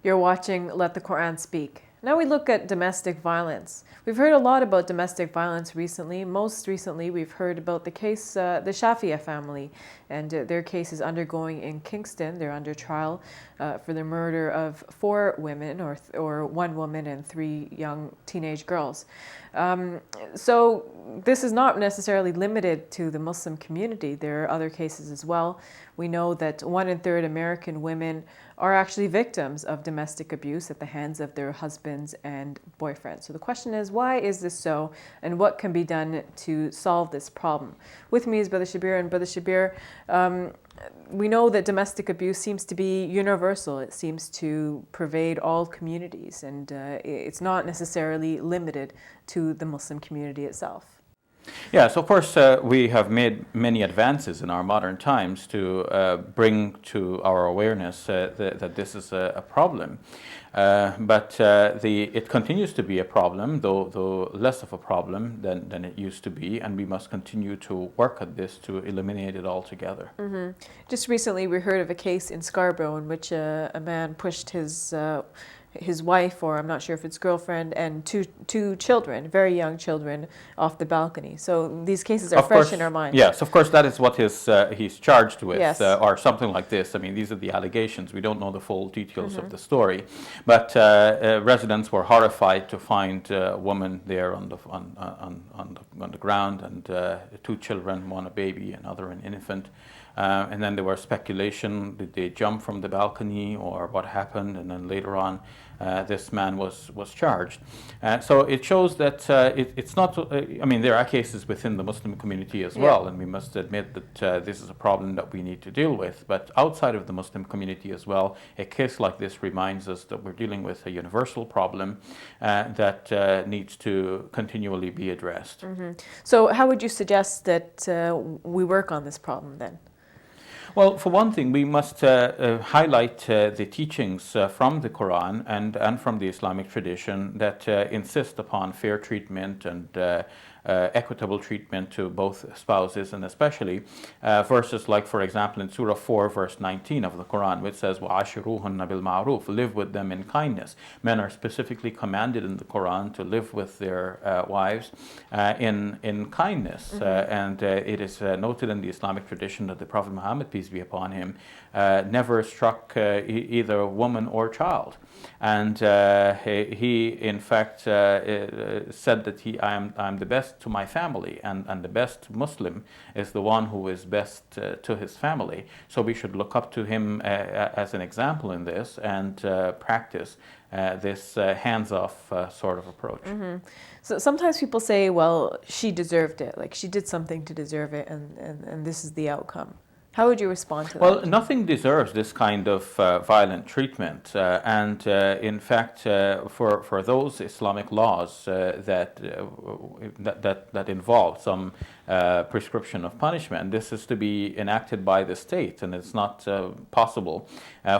You're watching Let the Quran Speak. Now we look at domestic violence. We've heard a lot about domestic violence recently. Most recently, we've heard about the case, the SHABIR family, and their case is undergoing in Kingston. They're under trial for the murder of 4 women, or 1 woman and 3 young teenage girls. So this is not necessarily limited to the Muslim community. There are other cases as well. We know that 1 in 3 American women are actually victims of domestic abuse at the hands of their husbands and boyfriends. So the question is, why is this so, and what can be done to solve this problem? With me is Brother Shabir, and Brother Shabir, we know that domestic abuse seems to be universal. It seems to pervade all communities, and it's not necessarily limited to the Muslim community itself. Yes, of course, we have made many advances in our modern times to bring to our awareness that this is a problem. But it continues to be a problem, though less of a problem than it used to be, and we must continue to work at this to eliminate it altogether. Mm-hmm. Just recently we heard of a case in Scarborough in which a man pushed his wife, or I'm not sure if it's girlfriend, and two children, very young children, off the balcony. So these cases are fresh in our minds. Yes, of course, that is what he's charged with, yes. Or something like this. I mean, these are the allegations. We don't know the full details of the story, but residents were horrified to find a woman there on the ground, and 2 children, one a baby, another an infant. And then there was speculation: did they jump from the balcony, or what happened? And then later on, this man was charged. So it shows that it's not. I mean, there are cases within the Muslim community as well, and we must admit that this is a problem that we need to deal with. But outside of the Muslim community as well, a case like this reminds us that we're dealing with a universal problem that needs to continually be addressed. Mm-hmm. So how would you suggest that we work on this problem then? Well, for one thing, we must highlight the teachings from the Quran and from the Islamic tradition that insist upon fair treatment and equitable treatment to both spouses, and especially verses like, for example, in Surah 4, verse 19 of the Quran, which says, وَعَاشِرُوهُنَّ بِالْمَعْرُوفِ, live with them in kindness. Men are specifically commanded in the Quran to live with their wives in kindness. And it is noted in the Islamic tradition that the Prophet Muhammad, peace be upon him, never struck either a woman or child. And he, in fact, said that I'm the best to my family, and the best Muslim is the one who is best to his family. So we should look up to him as an example in this, and practice this hands-off sort of approach. Mm-hmm. So sometimes people say, well, she deserved it, like she did something to deserve it, and this is the outcome. How would you respond to that? Well, nothing deserves this kind of violent treatment, and in fact, for those Islamic laws that involve some prescription of punishment, this is to be enacted by the state, and it's not possible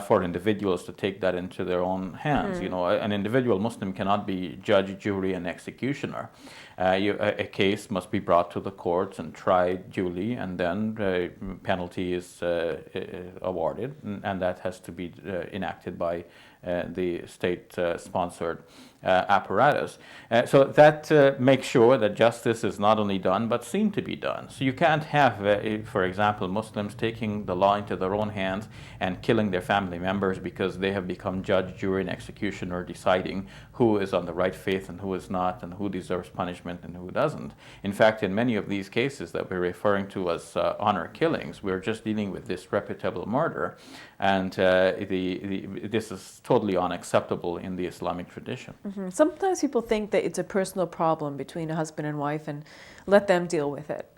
for individuals to take that into their own hands. You know, an individual Muslim cannot be judge, jury, and executioner. A case must be brought to the courts and tried duly, and then penalty is awarded, and that has to be enacted by the state-sponsored apparatus. So that makes sure that justice is not only done, but seen to be done. So you can't have, for example, Muslims taking the law into their own hands and killing their family members because they have become judge, jury, and executioner, deciding who is on the right faith and who is not, and who deserves punishment and who doesn't. In fact, in many of these cases that we're referring to as honor killings, we're just dealing with disreputable murder, and this is totally unacceptable in the Islamic tradition. Mm-hmm. Sometimes people think that it's a personal problem between a husband and wife and let them deal with it.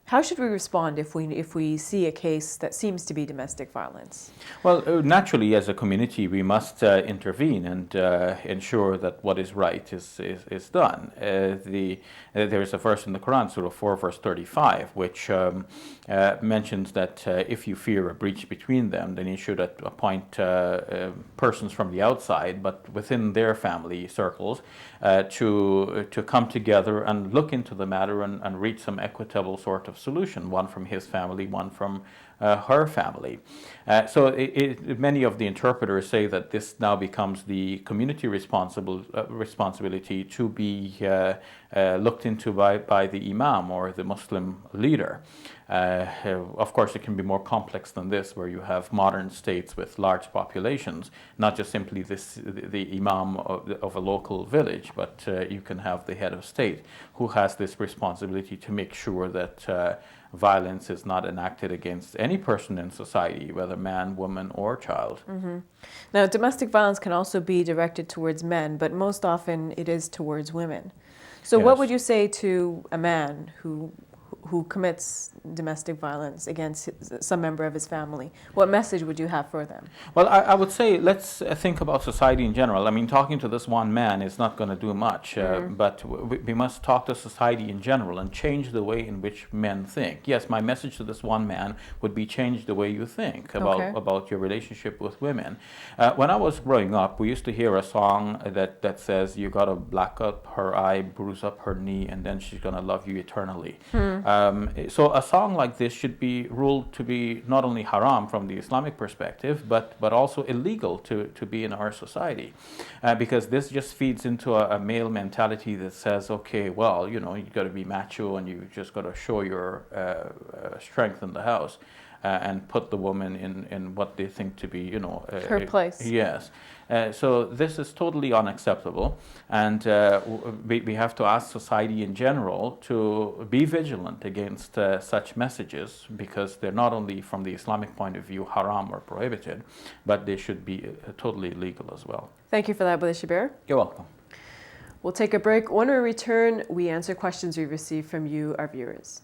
How should we respond if we see a case that seems to be domestic violence? Well, naturally, as a community, we must intervene and ensure that what is right is done. There is a verse in the Quran, Surah 4, verse 35, which mentions that if you fear a breach between them, then you should appoint persons from the outside, but within their family circles, to come together and look into the matter and reach some equitable sort of solution, one from his family, one from her family. Many of the interpreters say that this now becomes the community responsibility to be looked into by the imam or the Muslim leader. Of course, it can be more complex than this, where you have modern states with large populations, not just simply the imam of a local village, but you can have the head of state who has this responsibility to make sure that violence is not enacted against any person in society, whether man, woman, or child. Mm-hmm. Now, domestic violence can also be directed towards men, but most often it is towards women. So Yes. what would you say to a man who commits domestic violence against some member of his family? What message would you have for them? Well, I would say let's think about society in general. I mean, talking to this one man is not going to do much, but we must talk to society in general and change the way in which men think. Yes, my message to this one man would be change the way you think about your relationship with women. When I was growing up, we used to hear a song that says, you got to black up her eye, bruise up her knee, and then she's going to love you eternally. So a song like this should be ruled to be not only haram from the Islamic perspective, but also illegal to be in our society, because this just feeds into a male mentality that says, okay, well, you got to be macho and you just got to show your strength in the house. And put the woman in what they think to be, her place. Yes. So this is totally unacceptable, and we have to ask society in general to be vigilant against such messages, because they're not only from the Islamic point of view haram or prohibited, but they should be totally illegal as well. Thank you for that, Brother SHABIR. You're welcome. We'll take a break. When we return, we answer questions we receive from you, our viewers.